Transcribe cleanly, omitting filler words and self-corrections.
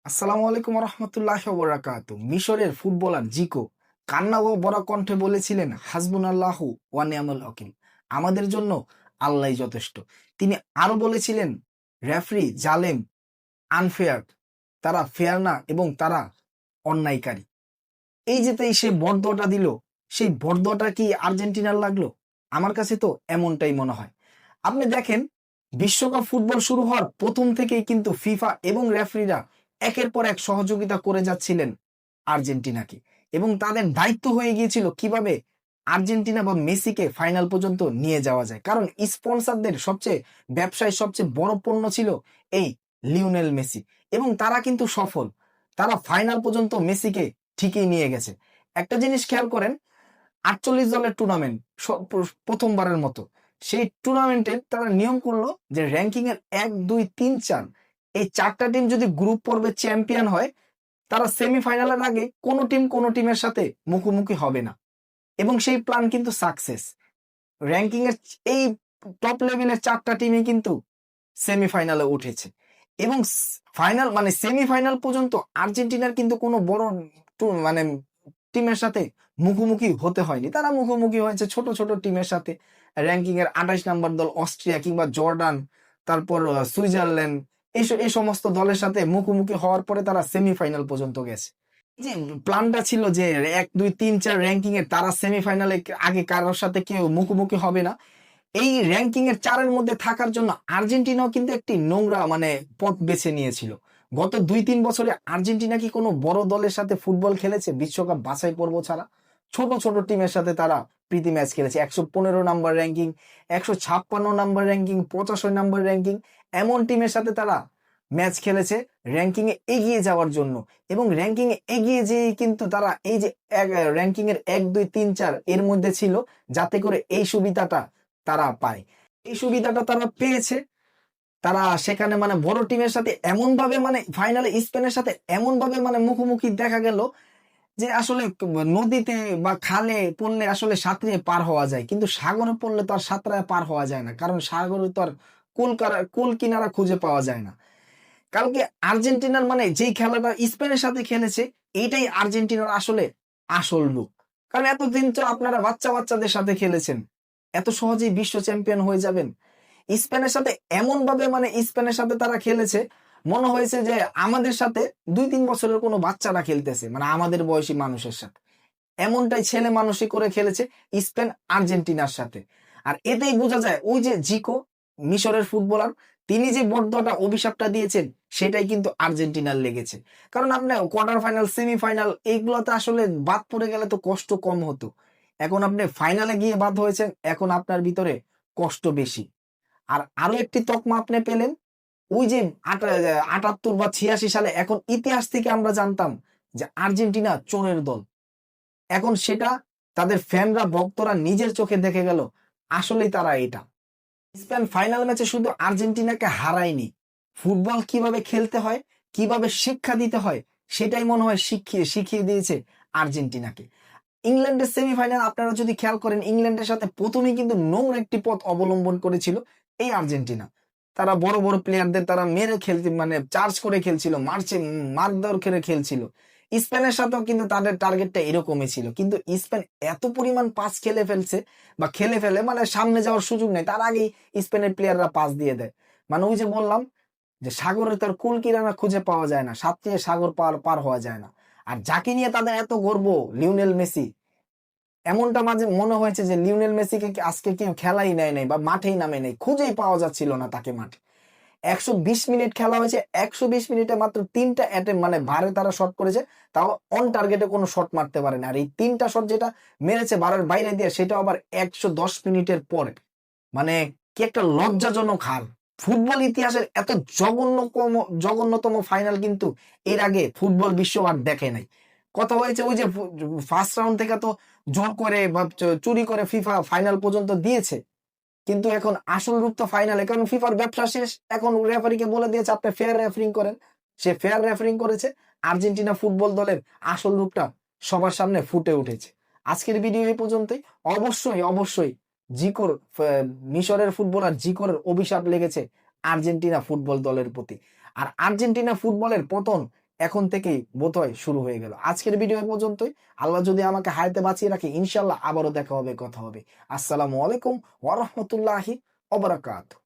আসসালামু আলাইকুম রহমতুল্লাহ বরাকাতু। মিশরের ফুটবলার জিকো কান্না ও বড় কণ্ঠে বলেছিলেন, হাসবুনাল্লাহু ওয়া নি'মাল ওয়াকিল, আমাদের জন্য আল্লাহই যথেষ্ট। তিনি আরো বলেছিলেন, রেফারি জালেম, আনফেয়ার, তারা ফেয়ার না এবং তারা অন্যায়কারী। এই যে তাই সে বর্দটা দিল, সেই বর্দটা কি আর্জেন্টিনার লাগলো? আমার কাছে তো এমনটাই মনে হয়। আপনি দেখেন, বিশ্বকাপ ফুটবল শুরু হওয়ার প্রথম থেকেই কিন্তু ফিফা এবং রেফারিরা একের পর এক সহযোগিতা করে যাচ্ছিলেন আর্জেন্টিনাকে, এবং তাদের দায়িত্ব হয়ে গিয়েছিল কিভাবে আর্জেন্টিনা বা মেসিকে ফাইনাল পর্যন্ত নিয়ে যাওয়া যায়। কারণ স্পন্সরদের সবচেয়ে ব্যবসায় সবচেয়ে বড় পণ্য ছিল এই লিওনেল মেসি, এবং তারা কিন্তু সফল। তারা ফাইনাল পর্যন্ত মেসিকে ঠিকই নিয়ে গেছে। একটা জিনিস খেয়াল করেন, ৪৮ দলের টুর্নামেন্ট, প্রথমবারের মতো সেই টুর্নামেন্টে তারা নিয়ম করলো যে র্যাঙ্কিং এর ১, ২, ৩, ৪ এই ৪টা টিম যদি গ্রুপ পর্বে চ্যাম্পিয়ন হয়, তারা সেমিফাইনালের আগে কোনো টিমের সাথে মুখোমুখি হবে না। এবং সেই প্ল্যান কিন্তু সাকসেস। র্যাঙ্কিং এর এই টপ লেভেলের ৪টা টিমই কিন্তু সেমিফাইনালে উঠেছে, এবং ফাইনাল মানে সেমিফাইনাল পর্যন্ত আর্জেন্টিনার কিন্তু কোনো বড় মানে টিমের সাথে মুখোমুখি হতে হয়নি। তারা মুখোমুখি হয়েছে ছোট ছোট টিমের সাথে। র্যাঙ্কিং এর ২৮ নাম্বার দল অস্ট্রিয়া কিংবা জর্ডান, তারপর সুইজারল্যান্ড, এই সমস্ত দলের সাথে মুখোমুখি হওয়ার পরে তারা সেমিফাইনাল পর্যন্ত গেছে। যে প্ল্যানটা ছিল যে ১, ২, ৩, ৪ র্যাঙ্কিং এর তারা সেমিফাইনালে আগে কারোর সাথে কেউ মুখোমুখি হবে না। এই র্যাঙ্কিং এর ৪ এর মধ্যে থাকার জন্য আর্জেন্টিনাও কিন্তু একটি নোংরা পথ বেছে নিয়েছিল। গত ২-৩ বছরে আর্জেন্টিনা কি কোনো বড় দলের সাথে ফুটবল খেলেছে বিশ্বকাপ বাছাই পর্ব ছাড়া? ছোট ছোট টিমের সাথে তারা প্রীতি ম্যাচ খেলেছে। ১১৫ number ranking, ১৫৬ number ranking, ৮৫ number ranking, এমন টিমের সাথে তারা ম্যাচ খেলেছে র্যাঙ্কিং এ এগিয়ে যাওয়ার জন্য। এবং র্যাঙ্কিং এ এগিয়ে যেয়ে কিন্তু তারা এই যে র্যাঙ্কিং এর ১, ২, ৩, ৪ এর মধ্যে ছিল, যাতে করে এই সুবিধাটা তারা পায়। এই সুবিধাটা তারা পেয়েছে। তারা সেখানে বড় টিমের সাথে এমন ভাবে ফাইনালে স্পেনের সাথে এমন ভাবে মুখোমুখি দেখা গেল যে আসলে নদীতে বা খালে পড়লে আসলে সাঁতরিয়ে পার হওয়া যায়, কিন্তু সাগরে পড়লে তো আর সাঁতরায় পার হওয়া যায় না, কারণ সাগরে তো আর কুল কিনারা খুঁজে পাওয়া যায় না। কালকে আর্জেন্টিনার যেই খেলাটা স্পেনের সাথে খেলেছে, এইটাই আর্জেন্টিনার আসলে আসল রূপ। কারণ এতদিন তো আপনারা বাচ্চাদের সাথে খেলেছেন, এত সহজেই বিশ্ব চ্যাম্পিয়ন হয়ে যাবেন? স্পেনের সাথে এমন ভাবে স্পেনের সাথে তারা খেলেছে, মনে হয়েছে যে আমাদের সাথে ২-৩ বছরের কোনো বাচ্চারা খেলতেছে, আমাদের বয়সী মানুষের সাথে। এমনটাই ছেলে মানুষই করে খেলেছে স্পেন আর্জেন্টিনার সাথে। আর এতেই বোঝা যায়, ওই যে জিকো, মিশরের ফুটবলার, তিনি যে বড্ডটা অভিশাপটা দিয়েছেন, সেটাই কিন্তু আর্জেন্টিনার লেগেছে। কারণ আপনার কোয়ার্টার ফাইনাল, সেমিফাইনাল এইগুলোতে আসলে বাদ পড়ে গেলে তো কষ্ট কম হতো। এখন আপনি ফাইনালে গিয়ে বাদ হয়েছেন, এখন আপনার ভিতরে কষ্ট বেশি। আর আরো একটি তকমা আপনি পেলেন, ওই যে ৭৮ বা ৮৬ সালে, এখন ইতিহাস থেকে আমরা জানতাম যে আর্জেন্টিনা চোরের দল। এখন সেটা তাদের ফ্যানরা, ভক্তরা নিজের চোখে দেখে গেল আসলেই তারা এটা। স্পেন ফাইনাল ম্যাচে শুধু আর্জেন্টিনাকে হারায়নি, ফুটবল কিভাবে খেলতে হয়, কিভাবে শিক্ষা দিতে হয়, সেটাই মনে হয় শিখিয়ে দিয়েছে আর্জেন্টিনাকে। ইংল্যান্ডের সেমিফাইনাল আপনারা যদি খেয়াল করেন, ইংল্যান্ডের সাথে প্রথমেই কিন্তু নোংরা একটি পথ অবলম্বন করেছিল এই আর্জেন্টিনা। তারা বড় বড় প্লেয়ারদের তারা মেরে খেলতে, চার্জ করে খেলছিল, মারধর করে খেলছিল। স্পেনের সাথেও কিন্তু তাদের টার্গেটটা এরকমই ছিল, কিন্তু স্পেন এত পরিমাণ পাস খেলে ফেলে, সামনে যাওয়ার সুযোগ নেই, তার আগেই স্পেনের প্লেয়াররা পাস দিয়ে দেয়। ওই যে বললাম যে সাগরে তার কুল কিনারা খুঁজে পাওয়া যায় না, সাঁতরিয়ে সাগর পার হওয়া যায় না। আর যাকে নিয়ে তাদের এত গর্ব, লিওনেল মেসি, এমনটা মাঝে মনে হয়েছে যে লিওনেল মেসিকে আজকে কেউ খেলাই নেয় নাই বা মাঠেই নামে নেই, খুঁজেই পাওয়া যাচ্ছিল না তাকে মাঠে। ১২০ মিনিট খেলা হয়েছে, ১২০ মিনিটে মাত্র ৩টা অ্যাটেম্প, ভারে তারা শট করেছে, তাও অন টার্গেটে কোনো শট মারতে পারে না। আর এই 3টা শট যেটা মেরেছে বারের বাইরে দিয়ে, সেটা আবার ১১০ মিনিটের পরে। কি একটা লজ্জাজনক হার! ফুটবল ইতিহাসের এত জঘন্যতম ফাইনাল কিন্তু এর আগে ফুটবল বিশ্ব আর দেখে নাই। কথা হয়েছে ওই যে ফার্স্ট রাউন্ড থেকে তো জোর করে বা চুরি করে ফিফা ফাইনাল পর্যন্ত দিয়েছে, কিন্তু এখন আসল রূপ তো ফাইনালে। কারণ ফিফার ব্যবসা শেষ, এখন রেফারিকে বলে দিয়েছে আপনি ফেয়ার রেফারিং করেন। সে ফেয়ার রেফারিং করেছে, আর্জেন্টিনা ফুটবল দলের আসল রূপটা সবার সামনে ফুটে উঠেছে। আজকের ভিডিও এই পর্যন্তই। অবশ্যই জিকোর, মিশরের ফুটবলার জিকোর অভিশাপ লেগেছে আর্জেন্টিনা ফুটবল দলের প্রতি। আর আর্জেন্টিনা ফুটবলের পতন এখন থেকেই বোধহয় শুরু হয়ে গেল। আজকের ভিডিও পর্যন্তই। আল্লাহ যদি আমাকে হায়াতে বাঁচিয়ে রাখে, ইনশাআল্লাহ আবারও দেখা হবে, কথা হবে। আসসালামু আলাইকুম ওয়া রাহমাতুল্লাহি ওয়া বারাকাতুহু।